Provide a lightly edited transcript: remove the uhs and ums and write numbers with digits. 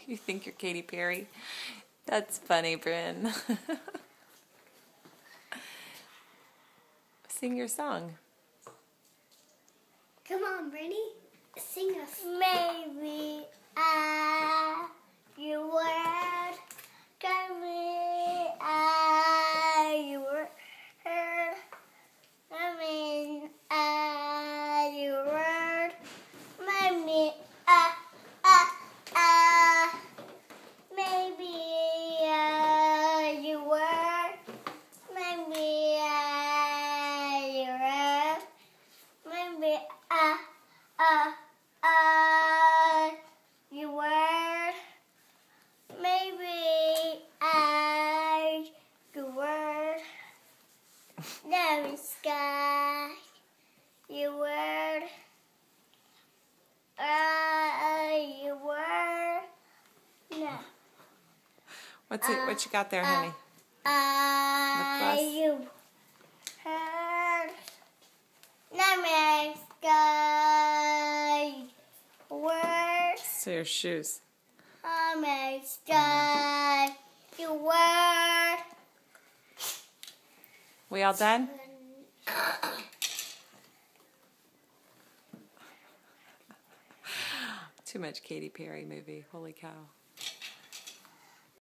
You think you're Katy Perry? That's funny, Brynn. Sing your song. Come on, Brynny. Sing us. Maybe you word. Maybe you word. I mean, you word. Maybe maybe you word. Maybe you word. Maybe you word. Maybe you word. The sky, you word. You word. No. What's it? What you got there, honey? You heard. The sky, word. So your shoes. The sky, you word. We all done? Too much Katy Perry movie. Holy cow.